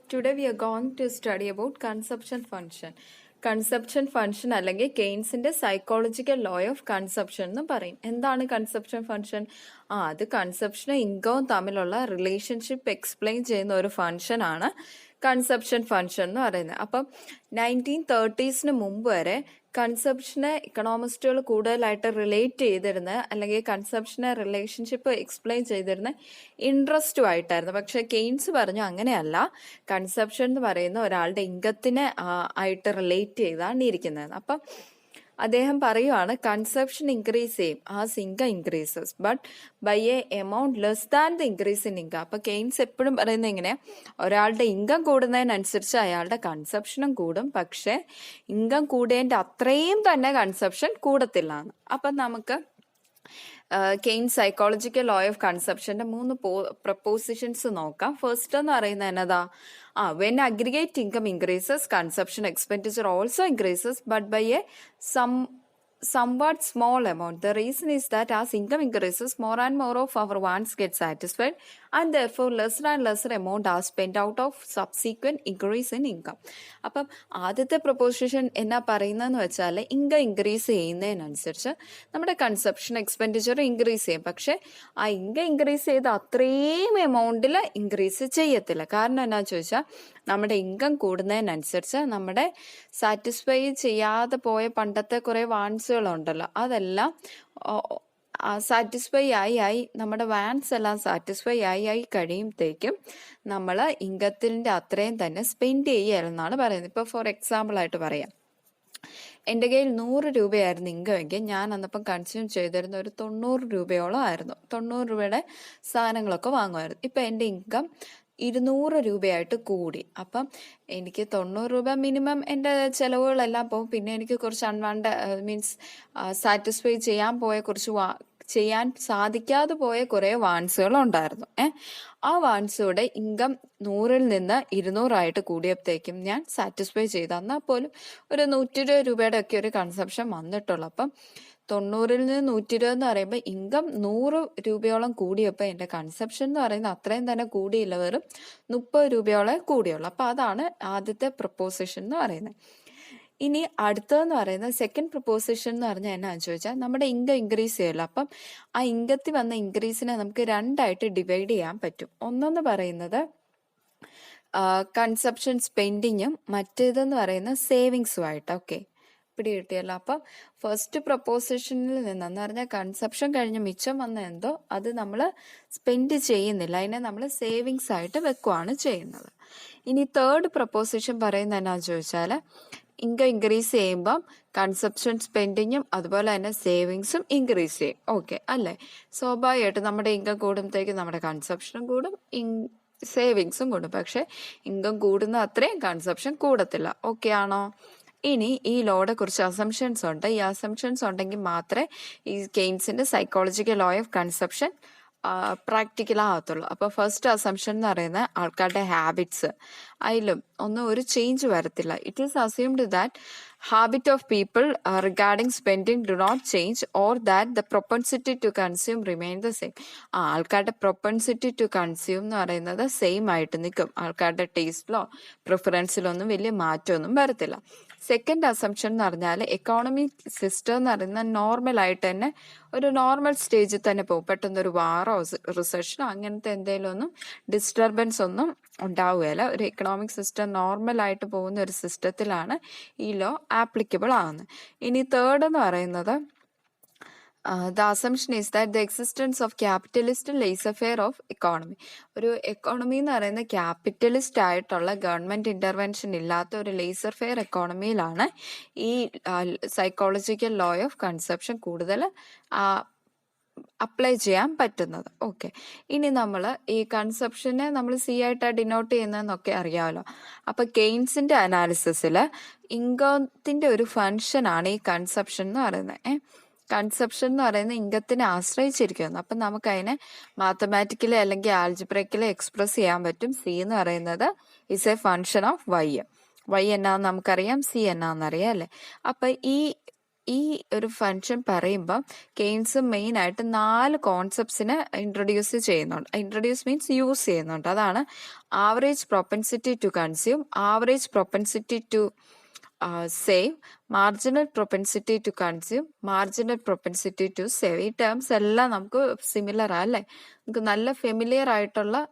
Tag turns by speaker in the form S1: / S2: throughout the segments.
S1: Today we are going to study about consumption function. Consumption function അല്ലെങ്കിൽ കെയ്ൻസിന്റെ psychological law of consumption എന്ന് പറയും. എന്താണ് consumption function? അത് കൺസപ്ഷനും ഇൻകവും തമ്മിലുള്ള റിലേഷൻഷിപ്പ് എക്സ്പ്ലെയിൻ ചെയ്യുന്ന ഒരു ഫംഗ്ഷൻ ആണ് കൺസപ്ഷൻ ഫംഗ്ഷൻ എന്ന് പറയുന്നത്. അപ്പം 1930s മുമ്പ് വരെ കൺസപ്ഷനെ ഇക്കണോമിസ്റ്റുകൾ കൂടുതലായിട്ട് റിലേറ്റ് ചെയ്തിരുന്ന അല്ലെങ്കിൽ കൺസപ്ഷനെ റിലേഷൻഷിപ്പ് എക്സ്പ്ലെയിൻ ചെയ്തിരുന്ന ഇൻട്രസ്റ്റുമായിട്ടായിരുന്നു. പക്ഷെ കെയ്ൻസ് പറഞ്ഞു അങ്ങനെയല്ല, കൺസപ്ഷൻ എന്ന് പറയുന്ന ഒരാളുടെ ഇൻകത്തിനെ ആയിട്ട് റിലേറ്റ് ചെയ്താണ് ഇരിക്കുന്നത്. അപ്പം അദ്ദേഹം പറയുവാണ് കൺസപ്ഷൻ ഇൻക്രീസ് ചെയ്യും as income increases but by a amount less than the increase in income. അപ്പൊ കെയ്ൻസ് എപ്പോഴും പറയുന്നത് ഇങ്ങനെ, ഒരാളുടെ ഇൻകം കൂടുന്നതിനനുസരിച്ച് അയാളുടെ കൺസപ്ഷനും കൂടും, പക്ഷെ ഇൻകം കൂടേണ്ട അത്രയും തന്നെ കൺസപ്ഷൻ കൂടത്തില്ല എന്ന്. അപ്പം നമുക്ക് കെയ്ൻസ് സൈക്കോളജിക്കൽ ലോ ഓഫ് കൺസപ്ഷന്റെ 3 പ്രപ്പോസിഷൻസ് നോക്കാം. ഫസ്റ്റ് എന്ന് പറയുന്നത് എന്നതാ, when aggregate income increases, consumption expenditure also increases, but by a somewhat small amount. The reason is that as income increases, more and more of our wants get satisfied, and therefore lesser and lesser amount are spent out of subsequent increase in income. അപ്പം ആദ്യത്തെ proposition എന്നാ പറയുന്നതെന്ന് വെച്ചാൽ, income increase ചെയ്യുന്നതിനനുസരിച്ച് നമ്മുടെ consumption expenditure increase ചെയ്യും. പക്ഷെ ആ income increase ചെയ്ത് അത്രയും എമൗണ്ടിൽ ഇൻക്രീസ് ചെയ്യത്തില്ല. കാരണം എന്നാന്ന് ചോദിച്ചാൽ, നമ്മുടെ ഇൻകം കൂടുന്നതിനനുസരിച്ച് നമ്മുടെ സാറ്റിസ്ഫൈ ചെയ്യാതെ പോയ പണ്ടത്തെ കുറേ വാൻസുകളുണ്ടല്ലോ, അതെല്ലാം സാറ്റിസ്ഫൈ ആയി നമ്മുടെ വാൻസ് എല്ലാം സാറ്റിസ്ഫൈ ആയി കഴിയുമ്പോഴത്തേക്കും നമ്മൾ ഇൻകത്തിൻ്റെ അത്രയും തന്നെ സ്പെൻഡ് ചെയ്യുകയെന്നാണ് പറയുന്നത്. ഇപ്പോൾ ഫോർ എക്സാമ്പിൾ ആയിട്ട് പറയാം, എൻ്റെ കയ്യിൽ 100 രൂപയായിരുന്നു ഇൻകമെങ്കിൽ ഞാൻ അന്നപ്പം കൺസ്യൂം ചെയ്തിരുന്ന ഒരു 90 രൂപയോളം ആയിരുന്നു. 90 രൂപയുടെ സാധനങ്ങളൊക്കെ വാങ്ങുമായിരുന്നു. ഇപ്പം എൻ്റെ ഇൻകം 200 രൂപയായിട്ട് കൂടി. അപ്പം എനിക്ക് 90 രൂപ മിനിമം എൻ്റെ ചിലവുകളെല്ലാം പോകും. പിന്നെ എനിക്ക് കുറച്ച് മീൻസ് സാറ്റിസ്ഫൈ ചെയ്യാൻ സാധിക്കാതെ പോയ കുറേ വാൻസുകളുണ്ടായിരുന്നു. ആ വാൻസുകളുടെ ഇൻകം 100-ൽ നിന്ന് 200 കൂടിയപ്പോഴത്തേക്കും ഞാൻ സാറ്റിസ്ഫൈ ചെയ്തു. എന്നാൽ പോലും ഒരു 120 രൂപയുടെ ഒക്കെ ഒരു കൺസപ്ഷൻ വന്നിട്ടുള്ളൂ. അപ്പം 90-ൽ നിന്ന് 120 എന്ന് പറയുമ്പോൾ ഇൻകം 100 രൂപയോളം കൂടിയപ്പോൾ എൻ്റെ കൺസപ്ഷൻ എന്ന് പറയുന്നത് അത്രയും തന്നെ കൂടിയില്ല, വെറും 30 രൂപയോളം കൂടിയുള്ളൂ. അപ്പം അതാണ് ആദ്യത്തെ പ്രപ്പോസിഷൻ എന്ന് പറയുന്നത്. ഇനി അടുത്തതെന്ന് പറയുന്നത് സെക്കൻഡ് പ്രപ്പോസിഷൻ എന്ന് പറഞ്ഞാൽ എന്നാന്ന് ചോദിച്ചാൽ, നമ്മുടെ ഇൻകം ഇൻക്രീസ് ചെയ്യല്ലോ. അപ്പം ആ ഇൻകത്തിൽ വന്ന ഇൻക്രീസിനെ നമുക്ക് 2ആയിട്ട് ഡിവൈഡ് ചെയ്യാൻ പറ്റും. ഒന്നെന്ന് പറയുന്നത് കൺസപ്ഷൻ സ്പെൻഡിങ്ങും മറ്റേതെന്ന് പറയുന്നത് സേവിങ്സുമായിട്ട്. ഓക്കെ, പിടി കിട്ടിയല്ലോ. അപ്പം ഫസ്റ്റ് പ്രപ്പോസിഷനിൽ നിന്നെന്ന് പറഞ്ഞാൽ കൺസപ്ഷൻ കഴിഞ്ഞ് മിച്ചം വന്ന എന്തോ അത് നമ്മൾ സ്പെൻഡ് ചെയ്യുന്നില്ല, അതിനെ നമ്മൾ സേവിങ്സ് ആയിട്ട് വെക്കുവാണ് ചെയ്യുന്നത്. ഇനി തേർഡ് പ്രപ്പോസിഷൻ പറയുന്നത് എന്നാന്ന് ചോദിച്ചാൽ, ഇൻകം ഇൻക്രീസ് ചെയ്യുമ്പം കൺസപ്ഷൻ സ്പെൻഡിങ്ങും അതുപോലെ തന്നെ സേവിങ്സും ഇൻക്രീസ് ചെയ്യും. ഓക്കെ അല്ലേ? സ്വാഭാവികമായിട്ട് നമ്മുടെ ഇൻകം കൂടുമ്പോഴത്തേക്കും നമ്മുടെ കൺസപ്ഷനും കൂടും, സേവിങ്സും കൂടും. പക്ഷെ ഇൻകം കൂടുന്ന അത്രയും കൺസപ്ഷൻ കൂടത്തില്ല. ഓക്കെ ആണോ? ഇനി ഈ ലോയുടെ കുറച്ച് അസംഷൻസ് ഉണ്ട്. ഈ അസംഷൻസ് ഉണ്ടെങ്കിൽ മാത്രമേ ഈ കെയ്ൻസിന്റെ psychological law of consumption practical ആകത്തുള്ളൂ. അപ്പോൾ ഫസ്റ്റ് അസംഷൻ എന്ന് പറയുന്നത് ആൾക്കാരുടെ ഹാബിറ്റ്സ്, അതിലും ഒന്നും ഒരു ചേഞ്ച് വരത്തില്ല. It is assumed that habit of people regarding spending do not change or that the propensity to consume remain the same. ആൾക്കാരുടെ പ്രൊപ്പൻസിറ്റി ടു കൺസ്യൂം എന്ന് പറയുന്നത് സെയിം ആയിട്ട് നിൽക്കും. ആൾക്കാരുടെ ടേസ്റ്റിലോ പ്രിഫറൻസിലോ ഒന്നും വലിയ മാറ്റമൊന്നും വരത്തില്ല. സെക്കൻഡ് അസംഷൻ എന്ന് പറഞ്ഞാൽ എക്കോണമിക് സിസ്റ്റം എന്ന് പറയുന്നത് നോർമലായിട്ട് തന്നെ ഒരു നോർമൽ സ്റ്റേജിൽ തന്നെ പോകും. പെട്ടെന്നൊരു വാറോ റിസഷനോ അങ്ങനത്തെ എന്തെങ്കിലും ഒന്നും ഡിസ്റ്റർബൻസ് ഒന്നും ഉണ്ടാവുകയില്ല. ഒരു എക്കണോമിക് സിസ്റ്റം നോർമലായിട്ട് പോകുന്ന ഒരു സിസ്റ്റത്തിലാണ് ഈ ലോ ആപ്ലിക്കബിൾ ആകുന്നത്. ഇനി തേർഡ് എന്ന് പറയുന്നത് the assumption is that the existence of capitalist laissez-faire of economy. ഒരു എക്കോണമി എന്ന് പറയുന്നത് ക്യാപിറ്റലിസ്റ്റ് ആയിട്ടുള്ള ഗവൺമെന്റ് ഇന്റർവെൻഷൻ ഇല്ലാത്ത ഒരു ലേസർ ഫെയർ എക്കോണമിയിലാണ് ഈ സൈക്കോളജിക്കൽ ലോ ഓഫ് കൺസപ്ഷൻ കൂടുതൽ അപ്ലൈ ചെയ്യാൻ പറ്റുന്നത്. ഓക്കെ, ഇനി നമ്മൾ ഈ കൺസപ്ഷനെ നമ്മൾ സി ആയിട്ടാണ് ഡിനോട്ട് ചെയ്യുന്നതെന്നൊക്കെ അറിയാമല്ലോ. അപ്പൊ കെയ്ൻസിന്റെ അനാലിസിസിൽ ഇൻകത്തിന്റെ ഒരു ഫങ്ഷനാണ് ഈ കൺസപ്ഷൻ എന്ന് പറയുന്നത്. കൺസപ്ഷൻ എന്ന് പറയുന്നത് ഇൻകത്തിനെ ആശ്രയിച്ചിരിക്കുന്നു. അപ്പം നമുക്ക് അതിനെ മാത്തമാറ്റിക്കലി അല്ലെങ്കിൽ ആൽജിബ്രയ്ക്കലി എക്സ്പ്രസ് ചെയ്യാൻ പറ്റും. സി എന്ന് പറയുന്നത് is a function of Y. Y എന്നാന്ന് നമുക്കറിയാം, സി എന്നാന്നറിയാം അല്ലേ? അപ്പം ഈ ഈ ഒരു ഫംഗ്ഷൻ പറയുമ്പോൾ കെയ്ൻസ് മെയിനായിട്ട് 4 കോൺസെപ്റ്റ്സിനെ ഇൻട്രൊഡ്യൂസ് മീൻസ് യൂസ് ചെയ്യുന്നുണ്ട്. അതാണ് average propensity to consume, average propensity to save, marginal propensity to consume, marginal propensity to save. ഈ ടേംസ് എല്ലാം നമുക്ക് സിമിലർ ആ അല്ലേ, നമുക്ക് നല്ല ഫെമിലിയർ ആയിട്ടുള്ള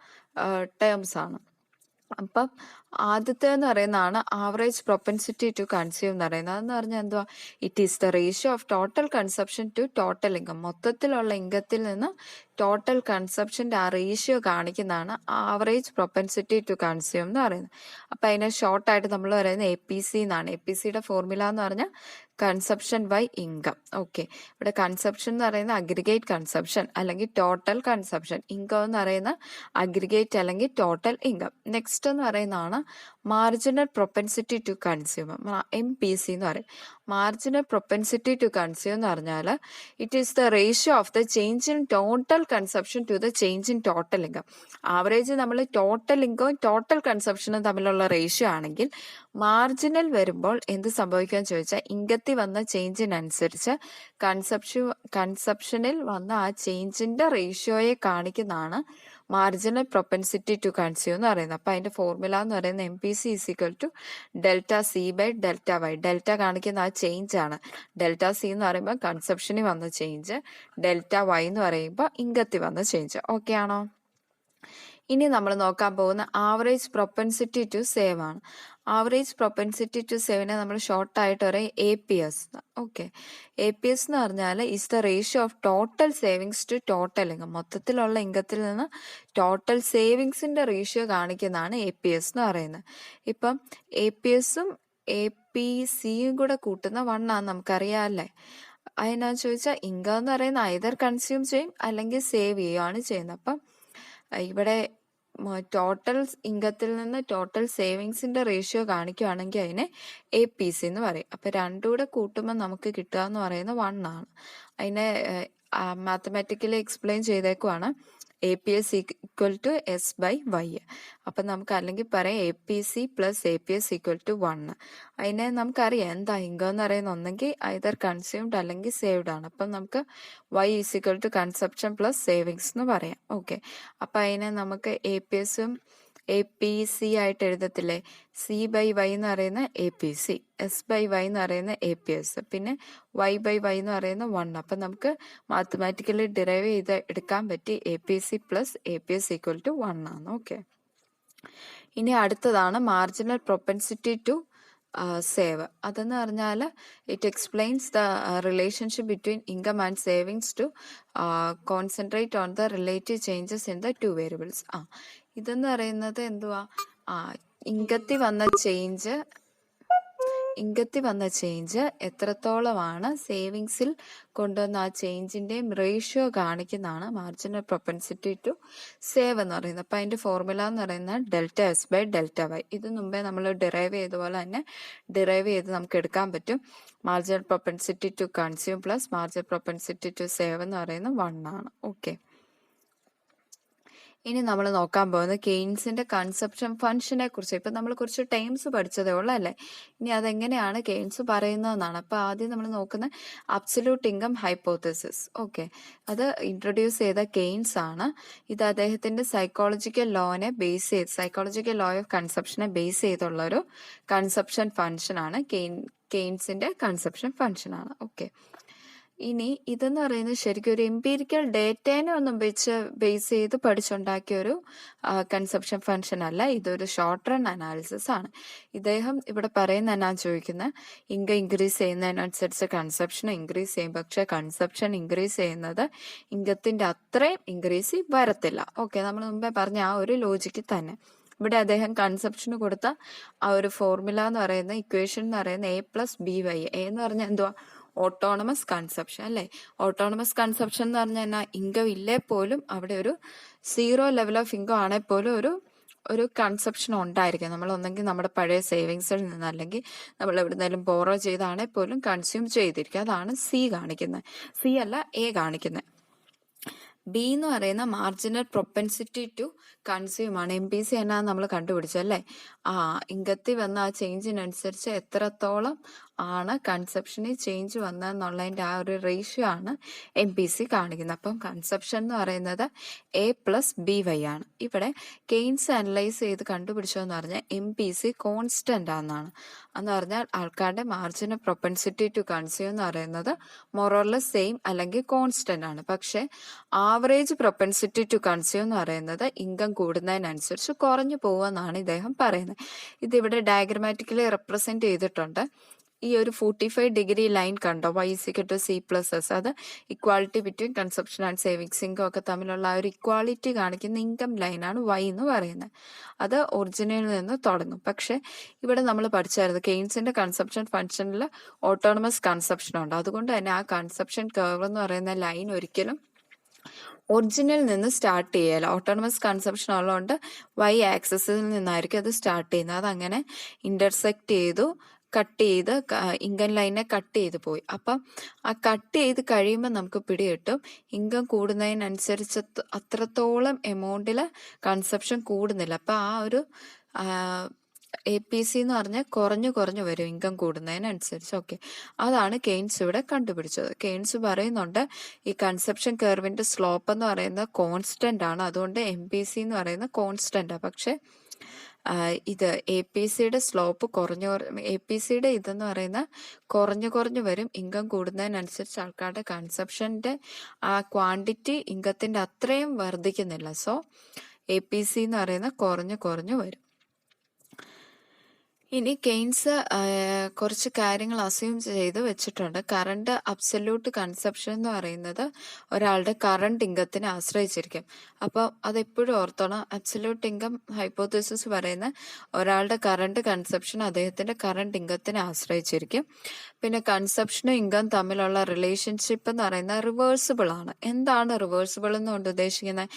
S1: ടേംസ് ആണ്. അപ്പം ആദ്യത്തെ എന്ന് പറയുന്നതാണ് ആവറേജ് പ്രൊപ്പൻസിറ്റി ടു കൺസ്യൂം എന്ന് പറയുന്നത്. അതെന്ന് പറഞ്ഞാൽ എന്തുവാ, it is the ratio of total consumption to total income. മൊത്തത്തിലുള്ള ഇൻകത്തിൽ നിന്ന് ടോട്ടൽ കൺസപ്ഷൻ്റെ ആ റേഷ്യോ കാണിക്കുന്നതാണ് ആവറേജ് പ്രൊപ്പൻസിറ്റി ടു കൺസ്യൂം എന്ന് പറയുന്നത്. അപ്പം അതിനെ ഷോർട്ടായിട്ട് നമ്മൾ പറയുന്നത് APC എന്നാണ്. APCയുടെ ഫോർമുല എന്ന് പറഞ്ഞാൽ കൺസപ്ഷൻ ബൈ ഇൻകം. ഓക്കെ, ഇവിടെ കൺസപ്ഷൻ എന്ന് പറയുന്നത് അഗ്രിഗേറ്റ് കൺസപ്ഷൻ അല്ലെങ്കിൽ ടോട്ടൽ കൺസപ്ഷൻ, ഇൻകം എന്ന് പറയുന്ന അഗ്രിഗേറ്റ് അല്ലെങ്കിൽ ടോട്ടൽ ഇൻകം. നെക്സ്റ്റ് എന്ന് പറയുന്നതാണ് marginal propensity to consume, MPC എന്ന് പറയും. മാർജിനൽ പ്രൊപ്പൻസിറ്റി ടു കൺസ്യൂം എന്ന് പറഞ്ഞാൽ it is the ratio of the change in total consumption to the change in total income. Average നമ്മൾ ടോട്ടൽ ഇൻകവും total കൺസപ്ഷനും തമ്മിലുള്ള റേഷ്യോ ആണെങ്കിൽ മാർജിനൽ വരുമ്പോൾ എന്ത് സംഭവിക്കാന്ന് ചോദിച്ചാൽ ഇൻകത്തിൽ വന്ന ചേഞ്ചിനനുസരിച്ച് കൺസപ്ഷനിൽ വന്ന ആ ചേഞ്ചിന്റെ റേഷ്യോയെ കാണിക്കുന്നതാണ് മാർജിനൽ പ്രൊപ്പൻസിറ്റി ടു കൺസ്യൂം എന്ന് പറയുന്നത്. അപ്പം അതിന്റെ ഫോർമുല എന്ന് പറയുന്നത് MPC is equal to delta C by delta Y. Delta കാണിക്കുന്ന ആ ചേഞ്ച് ആണ്. ഡെൽറ്റ C എന്ന് പറയുമ്പോൾ കൺസപ്ഷനിൽ വന്ന ചേഞ്ച്, ഡെൽറ്റ വൈ എന്ന് പറയുമ്പോൾ ഇൻകത്തിൽ വന്ന ചേഞ്ച്. ഓക്കെ ആണോ? ഇനി നമ്മൾ നോക്കാൻ പോകുന്ന ആവറേജ് പ്രൊപ്പൻസിറ്റി ടു സേവ് ആണ്. ആവറേജ് പ്രൊപ്പൻസിറ്റി ടു സേവിനെ നമ്മൾ ഷോർട്ടായിട്ട് പറയും APS. ഓക്കെ, APS എന്ന് പറഞ്ഞാൽ is the ratio of total savings to total income. മൊത്തത്തിലുള്ള ഇൻകത്തിൽ നിന്ന് ടോട്ടൽ സേവിങ്സിന്റെ റേഷ്യോ കാണിക്കുന്നതാണ് APS എന്ന് പറയുന്നത്. ഇപ്പം APSഉം APCയും കൂടെ കൂട്ടുന്ന 1 ആണ്, നമുക്കറിയാം അല്ലേ. അതിനാന്ന് ചോദിച്ചാൽ ഇൻകം എന്ന് പറയുന്ന ഐദർ കൺസ്യൂം ചെയ്യും അല്ലെങ്കിൽ സേവ് ചെയ്യുകയാണ് ചെയ്യുന്നത്. അപ്പം ഇവിടെ ടോട്ടൽ ഇൻകത്തിൽ നിന്ന് ടോട്ടൽ സേവിങ്സിന്റെ റേഷ്യോ കാണിക്കുകയാണെങ്കിൽ അതിനെ APC എന്ന് പറയും. അപ്പൊ രണ്ടും കൂടെ കൂട്ടുമ്പോൾ നമുക്ക് കിട്ടുക എന്ന് പറയുന്നത് 1 ആണ്. അതിനെ മാത്തമാറ്റിക്കലി എക്സ്പ്ലെയിൻ ചെയ്തേക്കുവാണ്. APS equal to S by Y. അപ്പം നമുക്ക് അല്ലെങ്കിൽ പറയാം APC plus APS equal to 1. അതിനെ നമുക്കറിയാം എന്താ ഇൻകം എന്ന് പറയുന്നത് ഒന്നെങ്കിൽ ഐദർ കൺസ്യൂംഡ് അല്ലെങ്കിൽ സേവ്ഡ് ആണ്. അപ്പം നമുക്ക് Y is equal to consumption plus savings എന്ന് പറയാം. ഓക്കെ, അപ്പം അതിനെ നമുക്ക് APSഉം APC ആയിട്ട് എഴുതത്തില്ലേ. C ബൈ Y എന്ന് പറയുന്ന APC, S ബൈ Y എന്ന് പറയുന്ന APS, പിന്നെ Y ബൈ Y എന്ന് പറയുന്ന 1. അപ്പം നമുക്ക് മാത്തമാറ്റിക്കലി ഡിറൈവ് ചെയ്ത് എടുക്കാൻ പറ്റി APC plus APS equal to 1 ആണ്. ഓക്കെ, ഇനി അടുത്തതാണ് മാർജിനൽ പ്രൊപ്പൻസിറ്റി ടു സേവ്. അതെന്ന് പറഞ്ഞാൽ it explains the relationship between income and savings to concentrate on the relative changes in the 2 variables. ഇതെന്ന് പറയുന്നത് എന്തുവാ, ഇൻകത്തിൽ വന്ന ചേഞ്ച് എത്രത്തോളമാണ് സേവിങ്സിൽ കൊണ്ടുവന്ന ആ ചേഞ്ചിന്റെയും റേഷ്യോ കാണിക്കുന്നതാണ് മാർജിനൽ പ്രൊപ്പൻസിറ്റി ടു സേവ് എന്ന് പറയുന്നത്. അപ്പം അതിന്റെ ഫോർമുല എന്ന് പറയുന്നത് delta S by delta Y. ഇത് മുമ്പേ നമ്മൾ ഡിറൈവ് ചെയ്ത പോലെ തന്നെ ഡിറൈവ് ചെയ്ത് നമുക്ക് എടുക്കാൻ പറ്റും. Marginal propensity to consume plus marginal propensity to save എന്ന് പറയുന്നത് 1 ആണ്. ഓക്കെ, ഇനി നമ്മൾ നോക്കാൻ പോകുന്നത് കെയ്ൻസിന്റെ കൺസപ്ഷൻ ഫംഗ്ഷനെ കുറിച്ച്. ഇപ്പൊ നമ്മൾ കുറച്ച് ടൈംസ് പഠിച്ചതേ ഉള്ളൂ അല്ലേ. ഇനി അതെങ്ങനെയാണ് കെയ്ൻസ് പറയുന്നതെന്നാണ്. അപ്പൊ ആദ്യം നമ്മൾ നോക്കുന്ന അബ്സല്യൂട്ട് ഇൻകം ഹൈപ്പോത്തസിസ്. ഓക്കെ, അത് ഇൻട്രൊഡ്യൂസ് ചെയ്ത കെയ്ൻസ് ആണ്. ഇത് അദ്ദേഹത്തിന്റെ സൈക്കോളജിക്കൽ ലോ ഓഫ് കൺസപ്ഷനെ ബേസ് ചെയ്തുള്ള ഒരു കൺസപ്ഷൻ ഫംഗ്ഷൻ ആണ്. കെയ്ൻസിന്റെ കൺസപ്ഷൻ ഫംഗ്ഷൻ ആണ്. ഓക്കെ, ഇനി ഇതെന്ന് പറയുന്നത് ശരിക്കും ഒരു എംപീരിക്കൽ ഡേറ്റേനെ ഒന്നും വെച്ച് ബേസ് ചെയ്ത് പഠിച്ചുണ്ടാക്കിയ ഒരു കൺസപ്ഷൻ ഫംഗ്ഷൻ അല്ല. ഇതൊരു ഷോർട്ട് റൺ അനാലിസിസ് ആണ്. ഇദ്ദേഹം ഇവിടെ പറയുന്ന എന്നാ ചോദിക്കുന്നത്, ഇൻകം ഇൻക്രീസ് ചെയ്യുന്നതിനനുസരിച്ച് കൺസപ്ഷൻ ഇൻക്രീസ് ചെയ്യും. പക്ഷെ കൺസപ്ഷൻ ഇൻക്രീസ് ചെയ്യുന്നത് ഇൻകത്തിന്റെ അത്രയും ഇൻക്രീസ് വരത്തില്ല. ഓക്കെ, നമ്മൾ മുമ്പേ പറഞ്ഞ ആ ഒരു ലോജിക്ക് തന്നെ ഇവിടെ അദ്ദേഹം കൺസപ്ഷന് കൊടുത്ത ആ ഒരു ഫോർമുല എന്ന് പറയുന്ന ഇക്വേഷൻ എന്ന് പറയുന്നത് A+BY. എന്ന് പറഞ്ഞാൽ എന്തുവാ, ഓട്ടോണമസ് കൺസപ്ഷൻ അല്ലേ. ഓട്ടോണമസ് കൺസപ്ഷൻ എന്ന് പറഞ്ഞാൽ ഇൻകം ഇല്ലേ പോലും അവിടെ ഒരു 0 ലെവൽ ഓഫ് ഇൻകം ആണെങ്കിൽ പോലും ഒരു കൺസപ്ഷൻ ഉണ്ടായിരിക്കും. നമ്മൾ ഒന്നെങ്കിൽ നമ്മുടെ പഴയ സേവിങ്സിൽ നിന്ന് അല്ലെങ്കിൽ നമ്മൾ എവിടുന്നേലും ബോറോ ചെയ്താണെങ്കിൽ പോലും കൺസ്യൂം ചെയ്തിരിക്കും. അതാണ് C കാണിക്കുന്നത്. C അല്ല A കാണിക്കുന്നത്. B എന്ന് പറയുന്ന മാർജിനൽ പ്രൊപ്പൻസിറ്റി ടു കൺസ്യൂം ആണ്. MPC എന്നാണ് നമ്മൾ കണ്ടുപിടിച്ചല്ലേ. ഇൻകത്തിൽ വന്ന ആ ചേഞ്ചിനനുസരിച്ച് എത്രത്തോളം ആണ് കൺസപ്ഷനിൽ ചേഞ്ച് വന്നതെന്നുള്ളതിൻ്റെ ആ ഒരു റേഷ്യോ ആണ് MPC കാണിക്കുന്നത്. അപ്പം കൺസപ്ഷൻ എന്ന് പറയുന്നത് A+BY ആണ്. ഇവിടെ കെയ്ൻസ് അനലൈസ് ചെയ്ത് കണ്ടുപിടിച്ചതെന്ന് പറഞ്ഞാൽ MPC കോൺസ്റ്റന്റ് ആണെന്നാണ്. എന്ന് പറഞ്ഞാൽ ആൾക്കാരുടെ മാർജിനൽ പ്രൊപ്പൻസിറ്റി ടു കൺസ്യൂം എന്ന് പറയുന്നത് മൊറോർലെസ് സെയിം അല്ലെങ്കിൽ കോൺസ്റ്റന്റ് ആണ്. പക്ഷെ ആവറേജ് പ്രൊപ്പൻസിറ്റി ടു കൺസ്യൂം എന്ന് പറയുന്നത് ഇൻകം കൂടുന്നതിനനുസരിച്ച് കുറഞ്ഞു പോകുമെന്നാണ് ഇദ്ദേഹം പറയുന്നത്. ഇതിവിടെ ഡയഗ്രമാറ്റിക്കലി റെപ്രസെന്റ് ചെയ്തിട്ടുണ്ട്. ഈ ഒരു 45 ലൈൻ കണ്ടോ, Y=C+S, അത് equality between consumption and savings income ഒക്കെ തമ്മിലുള്ള ആ ഒരു ഇക്വാളിറ്റി കാണിക്കുന്ന ഇൻകം ലൈനാണ് Y എന്ന് പറയുന്നത്. അത് ഒറിജിനലിൽ നിന്ന് തുടങ്ങും. പക്ഷെ ഇവിടെ നമ്മൾ പഠിച്ചായിരുന്നു കെയ്ൻസിന്റെ കൺസപ്ഷൻ ഫംഗ്ഷനിൽ ഓട്ടോണമസ് കൺസപ്ഷൻ ഉണ്ട്. അതുകൊണ്ട് തന്നെ ആ കൺസപ്ഷൻ കർവ് എന്ന് പറയുന്ന ലൈൻ ഒരിക്കലും ഒറിജിനൽ നിന്ന് സ്റ്റാർട്ട് ചെയ്യല. ഓട്ടോണമസ് കൺസപ്ഷൻ ഉള്ളതുകൊണ്ട് Y ആക്സസിൽ നിന്നായിരിക്കും അത് സ്റ്റാർട്ട് ചെയ്യുന്നത്. അതങ്ങനെ ഇന്റർസെക്ട് ചെയ്തു, കട്ട് ചെയ്ത് ഇൻകം ലൈനെ കട്ട് ചെയ്ത് പോയി. അപ്പം ആ കട്ട് ചെയ്ത് കഴിയുമ്പോൾ നമുക്ക് പിടികിട്ടും ഇൻകം കൂടുന്നതിനനുസരിച്ച് അത്രത്തോളം എമൗണ്ടിൽ കൺസപ്ഷൻ കൂടുന്നില്ല. അപ്പം ആ ഒരു APC എന്ന് പറഞ്ഞാൽ കുറഞ്ഞു വരും ഇൻകം കൂടുന്നതിനനുസരിച്ച്. ഓക്കെ, അതാണ് കെയ്ൻസ് ഇവിടെ കണ്ടുപിടിച്ചത്. കെയ്ൻസ് പറയുന്നുണ്ട് ഈ കൺസപ്ഷൻ കർവിന്റെ സ്ലോപ്പ് എന്ന് പറയുന്നത് കോൺസ്റ്റന്റ് ആണ്. അതുകൊണ്ട് MPC എന്ന് പറയുന്നത് കോൺസ്റ്റന്റ് ആണ്. പക്ഷെ ഇത് APCയുടെ സ്ലോപ്പ് APCയുടെ ഇതെന്ന് പറയുന്ന കുറഞ്ഞു വരും. ഇൻകം കൂടുന്നതിനനുസരിച്ച് ആൾക്കാരുടെ കൺസപ്ഷന്റെ ആ ക്വാണ്ടിറ്റി ഇൻകത്തിന്റെ അത്രയും വർദ്ധിക്കുന്നില്ല. സോ APC എന്ന് പറയുന്ന കുറഞ്ഞു വരും. ഇനി കെയ്ൻസ് കുറച്ച് കാര്യങ്ങൾ അസ്യൂം ചെയ്ത് വെച്ചിട്ടുണ്ട്. കറണ്ട് അബ്സല്യൂട്ട് കൺസപ്ഷൻ എന്ന് പറയുന്നത് ഒരാളുടെ കറണ്ട് ഇൻകത്തിനെ ആശ്രയിച്ചിരിക്കും. അപ്പോൾ അതെപ്പോഴും ഓർത്തോണം. അബ്സല്യൂട്ട് ഇൻകം ഹൈപ്പോത്തസിസ് പറയുന്ന ഒരാളുടെ കറണ്ട് കൺസപ്ഷൻ അദ്ദേഹത്തിന്റെ കറണ്ട് ഇൻകത്തിനെ ആശ്രയിച്ചിരിക്കും. പിന്നെ കൺസപ്ഷനും ഇൻകം തമ്മിലുള്ള റിലേഷൻഷിപ്പ് എന്ന് പറയുന്നത് റിവേഴ്സിബിൾ ആണ്. എന്താണ് റിവേഴ്സിബിൾ എന്നുകൊണ്ട് ഉദ്ദേശിക്കുന്നത്?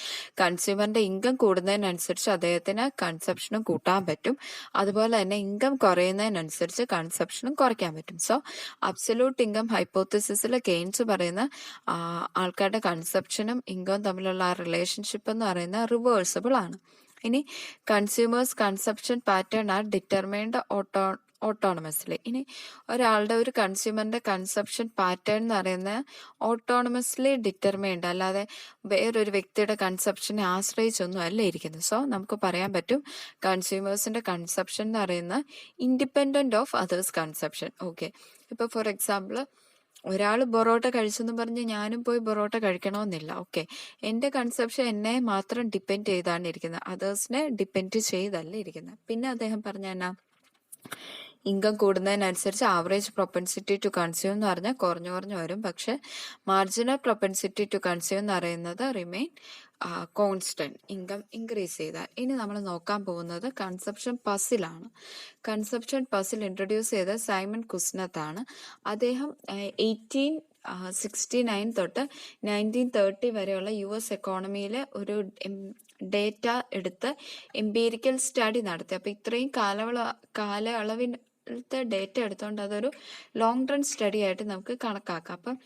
S1: കൺസ്യൂമറിന്റെ ഇൻകം കൂടുന്നതിനനുസരിച്ച് അദ്ദേഹത്തിന് കൺസപ്ഷനും കൂട്ടാൻ പറ്റും. അതുപോലെ തന്നെ ഇൻകം കുറയുന്നതിനനുസരിച്ച് കൺസപ്ഷനും കുറയ്ക്കാൻ പറ്റും. സോ അബ്സല്യൂട്ട് ഇൻകം ഹൈപ്പോത്തസിസിൽ കെയ്ൻസ് പറയുന്ന ആൾക്കാരുടെ കൺസപ്ഷനും ഇൻകവും തമ്മിലുള്ള ആ റിലേഷൻഷിപ്പ് എന്ന് പറയുന്നത് റിവേഴ്സിബിൾ ആണ്. ഇനി consumers consumption pattern are determined autonomously. ഇനി ഒരാളുടെ ഒരു കൺസ്യൂമറിന്റെ കൺസപ്ഷൻ പാറ്റേൺ എന്ന് പറയുന്നത് ഓട്ടോണമസ്ലി ഡിറ്റർമൈൻഡ്, അല്ലാതെ വേറൊരു വ്യക്തിയുടെ കൺസപ്ഷനെ ആശ്രയിച്ചൊന്നും അല്ല ഇരിക്കുന്നത്. സോ നമുക്ക് പറയാൻ പറ്റും കൺസ്യൂമേഴ്സിന്റെ കൺസപ്ഷൻ എന്ന് പറയുന്നത് independent of others consumption. Okay, ഇപ്പൊ ഫോർ എക്സാമ്പിൾ ഒരാൾ പൊറോട്ട കഴിച്ചെന്ന് പറഞ്ഞ് ഞാനും പോയി പൊറോട്ട കഴിക്കണമെന്നില്ല. ഓക്കെ, എൻ്റെ കൺസപ്ഷൻ എന്നെ മാത്രം ഡിപ്പെൻഡ് ചെയ്താണ് ഇരിക്കുന്നത്, അതേഴ്സിനെ ഡിപ്പെൻഡ് ചെയ്തല്ല ഇരിക്കുന്നത്. പിന്നെ അദ്ദേഹം പറഞ്ഞ എന്നാ, ഇൻകം കൂടുന്നതിനനുസരിച്ച് ആവറേജ് പ്രൊപ്പൻസിറ്റി ടു കൺസ്യൂം എന്ന് പറഞ്ഞാൽ കുറഞ്ഞു വരും. പക്ഷെ മാർജിനൽ പ്രൊപ്പൻസിറ്റി ടു കൺസ്യൂം എന്ന് പറയുന്നത് റിമെയിൻ കോൺസ്റ്റന്റ്, ഇൻകം ഇൻക്രീസ് ചെയ്താൽ. ഇനി നമ്മൾ നോക്കാൻ പോകുന്നത് കൺസപ്ഷൻ പസിലാണ്. കൺസപ്ഷൻ പസിൽ ഇൻട്രൊഡ്യൂസ് ചെയ്ത സൈമൺ കുസ്നത്ത് ആണ്. അദ്ദേഹം 1869 തൊട്ട് 1930 വരെയുള്ള US എക്കോണമിയിലെ ഒരു ഡേറ്റ എടുത്ത് എംപീരിക്കൽ സ്റ്റഡി നടത്തി. അപ്പൊ ഇത്രയും കാലയളവിലത്തെ ഡേറ്റ എടുത്തുകൊണ്ട് അതൊരു ലോങ് റൺ സ്റ്റഡി ആയിട്ട് നമുക്ക് കണക്കാക്കാം. അപ്പം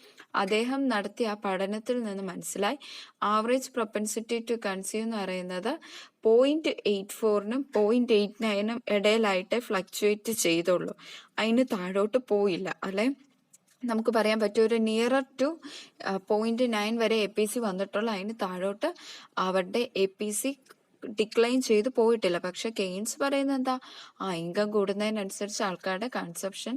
S1: അദ്ദേഹം നടത്തിയ ആ പഠനത്തിൽ നിന്ന് മനസ്സിലായി ആവറേജ് പ്രൊപ്പൻസിറ്റി ടു കൺസ്യൂം എന്ന് പറയുന്നത് 0.84-നും 0.89-നും ഇടയിലായിട്ടേ ഫ്ലക്ച്വേറ്റ് ചെയ്തുള്ളൂ, അതിന് താഴോട്ട് പോയില്ല. അല്ലെ, നമുക്ക് പറയാൻ പറ്റും ഒരു നിയറർ ടു 0.9 വരെ APC വന്നിട്ടുള്ളൂ, അതിന് താഴോട്ട് അവരുടെ APC ഡിക്ലൈൻ ചെയ്ത് പോയിട്ടില്ല. പക്ഷെ കെയ്ൻസ് പറയുന്നത് എന്താ, ഇൻകം കൂടുന്നതിനനുസരിച്ച് ആൾക്കാരുടെ കൺസപ്ഷൻ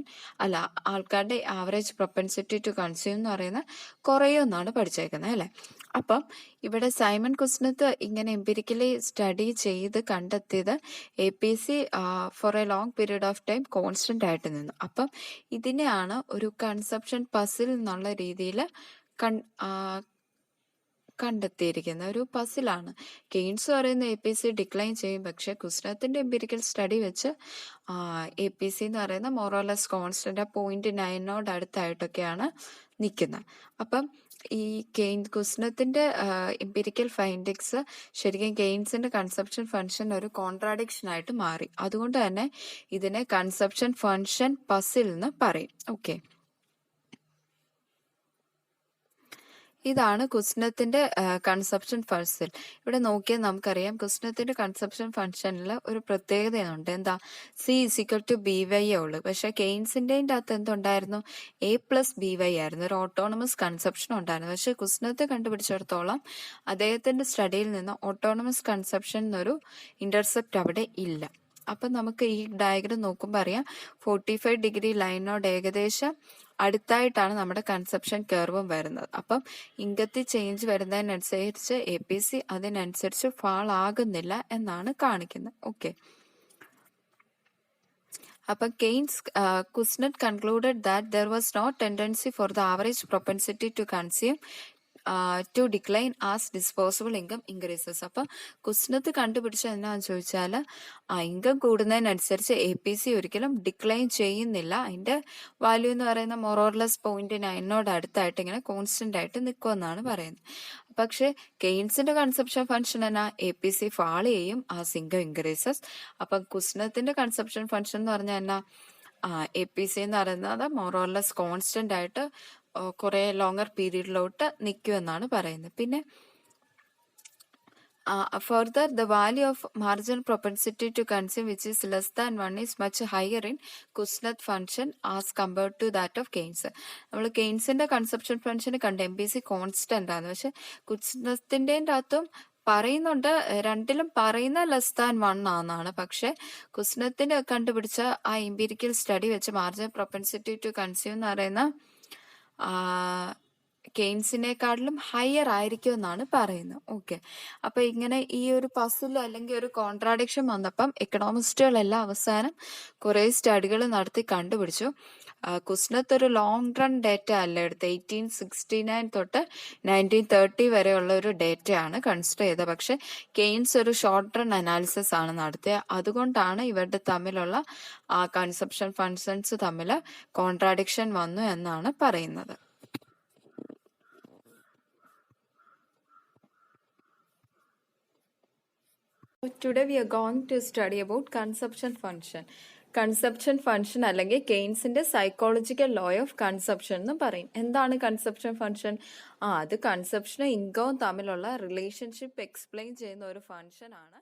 S1: ആൾക്കാരുടെ ആവറേജ് പ്രൊപ്പൻസിറ്റി ടു കൺസ്യൂം എന്ന് പറയുന്നത് കുറയുമെന്നാണ് പഠിച്ചേക്കുന്നത് അല്ലെ. അപ്പം ഇവിടെ സൈമൺ കുസ്നത്ത് ഇങ്ങനെ എംപിരിക്കലി സ്റ്റഡി ചെയ്ത് കണ്ടെത്തിയത് APC for a long period of time constant ആയിട്ട് നിന്നു. അപ്പം ഇതിനെയാണ് ഒരു കൺസപ്ഷൻ പസിൽ എന്നുള്ള രീതിയിൽ കണ്ടെത്തിയിരിക്കുന്ന ഒരു പസിലാണ്. കെയ്ൻസ് പറയുന്ന APC ഡിക്ലൈൻ ചെയ്യും, പക്ഷെ കുസ്നത്തിന്റെ എംപിരിക്കൽ സ്റ്റഡി വെച്ച് APC എന്ന് പറയുന്ന മോറോലെസ് കോൺസ്റ്റന്റ് 0.9 അടുത്തായിട്ടൊക്കെയാണ് നിൽക്കുന്നത്. അപ്പം ഈ കുസ്നത്തിന്റെ എംപിരിക്കൽ ഫൈൻഡിങ്സ് ശരിക്കും കെയ്ൻസിന്റെ കൺസപ്ഷൻ ഫംഗ്ഷൻ ഒരു കോൺട്രാഡിക്ഷൻ ആയിട്ട് മാറി. അതുകൊണ്ട് തന്നെ ഇതിനെ കൺസപ്ഷൻ ഫംഗ്ഷൻ പസിൽ എന്ന് പറയും. ഓക്കെ, ഇതാണ് കുസ്നത്തിന്റെ കൺസപ്ഷൻ ഫംഗ്ഷൻ. ഇവിടെ നോക്കിയാൽ നമുക്കറിയാം കുസ്നത്തിന്റെ കൺസപ്ഷൻ ഫംഗ്ഷനിൽ ഒരു പ്രത്യേകതയുണ്ട്. എന്താ? C is equal to B Y ഉള്ളു. പക്ഷെ കെയ്ൻസിന്റെ അകത്ത് എന്തുണ്ടായിരുന്നു? എ പ്ലസ് ബി വൈ ആയിരുന്നു. ഒരു ഓട്ടോണമസ് കൺസപ്ഷൻ ഉണ്ടായിരുന്നു. പക്ഷെ കുസ്നത്തെ കണ്ടുപിടിച്ചിടത്തോളം അദ്ദേഹത്തിന്റെ സ്റ്റഡിയിൽ നിന്ന് ഓട്ടോണമസ് കൺസപ്ഷൻ എന്നൊരു ഇന്റർസെപ്റ്റ് അവിടെ ഇല്ല. അപ്പം നമുക്ക് ഈ ഡയഗ്രം നോക്കുമ്പോൾ അറിയാം 45 ഡിഗ്രി ലൈനോട് ഏകദേശം അടുത്തായിട്ടാണ് നമ്മുടെ കൺസപ്ഷൻ കർവും വരുന്നത്. അപ്പം ഇംഗത്തിൽ ചേഞ്ച് വരുന്നതിനനുസരിച്ച് APC അതിനനുസരിച്ച് ഫാൾ ആകുന്നില്ല എന്നാണ് കാണിക്കുന്നത്. ഓക്കെ, അപ്പം Kuznets concluded that there was no tendency for the average propensity to consume to decline as disposable income increases. അപ്പം കുസ്നത്ത് കണ്ടുപിടിച്ച എന്നാന്ന് ചോദിച്ചാൽ ഇൻകം കൂടുന്നതിനനുസരിച്ച് APC ഒരിക്കലും ഡിക്ലൈൻ ചെയ്യുന്നില്ല. അതിന്റെ വാല്യൂ എന്ന് പറയുന്ന മൊറോർലെസ് 0.9 അടുത്തായിട്ട് ഇങ്ങനെ കോൺസ്റ്റന്റ് ആയിട്ട് നിൽക്കുമെന്നാണ് പറയുന്നത്. പക്ഷെ കെയ്ൻസിന്റെ കൺസപ്ഷൻ ഫംഗ്ഷൻ എന്നാ APC ഫാൾ ചെയ്യും ആസ് ഇൻകം ഇൻക്രീസസ്. അപ്പം കുസ്നത്തിന്റെ കൺസപ്ഷൻ ഫംഗ്ഷൻ എന്ന് പറഞ്ഞാൽ എന്നാ APC എന്ന് പറയുന്നത് മൊറോർലെസ് കോൺസ്റ്റന്റ് ആയിട്ട് കുറെ ലോങ്ങർ പീരീഡിലോട്ട് നിൽക്കുമെന്നാണ് പറയുന്നത്. പിന്നെ further, the value of marginal propensity to consume which is less than 1 is much higher in Kuznets function as compared to that of Keynes. നമ്മൾ കെയ്ൻസിന്റെ കൺസപ്ഷൻ ഫംഗ്ഷൻ കണ്ട് MPC കോൺസ്റ്റന്റ് ആണ്. പക്ഷെ കുസ്നത്തിന്റെ അകത്തും പറയുന്നുണ്ട്, രണ്ടിലും പറയുന്ന ലെസ് ദാൻ 1 ആണെന്നാണ്. പക്ഷെ കുസ്നത്തിന് കണ്ടുപിടിച്ച ആ എംപിരിക്കൽ സ്റ്റഡി വെച്ച് മാർജിനൽ പ്രൊപ്പൻസിറ്റി ടു കൺസ്യൂം എന്ന് പറയുന്ന കെയ്ൻസിനെക്കാട്ടിലും ഹയർ ആയിരിക്കും എന്നാണ് പറയുന്നത്. ഓക്കെ, അപ്പൊ ഇങ്ങനെ ഈ ഒരു പസിൽ അല്ലെങ്കിൽ ഒരു കോൺട്രാഡിക്ഷൻ വന്നപ്പം എക്കണോമിസ്റ്റുകളെല്ലാം അവസാനം കുറെ സ്റ്റഡികൾ നടത്തി കണ്ടുപിടിച്ചു കുസ്നത്ത് ഒരു ലോങ് റൺ ഡേറ്റ അല്ല എടുത്ത് 1869 തൊട്ട് 1930 വരെയുള്ള ഒരു ഡേറ്റയാണ് കൺസിഡർ ചെയ്തത്. പക്ഷെ കെയ്ൻസ് ഒരു ഷോർട്ട് റൺ അനാലിസിസ് ആണ് നടത്തിയത്. അതുകൊണ്ടാണ് ഇവരുടെ തമ്മിലുള്ള ആ കൺസപ്ഷൻ ഫംഗ്ഷൻസ് തമ്മിൽ കോൺട്രാഡിക്ഷൻ വന്നു എന്നാണ് പറയുന്നത്. Today we are going to study about consumption function. Consumption function അല്ലെങ്കിൽ കെയ്ൻസിന്റെ സൈക്കോളജിക്കൽ ലോ ഓഫ് കൺസപ്ഷൻ എന്ന് പറയും. എന്താണ് കൺസപ്ഷൻ ഫംഗ്ഷൻ? അത് കൺസപ്ഷനും ഇൻകവും തമ്മിലുള്ള റിലേഷൻഷിപ്പ് എക്സ്പ്ലെയിൻ ചെയ്യുന്ന ഒരു ഫംഗ്ഷൻ ആണ്.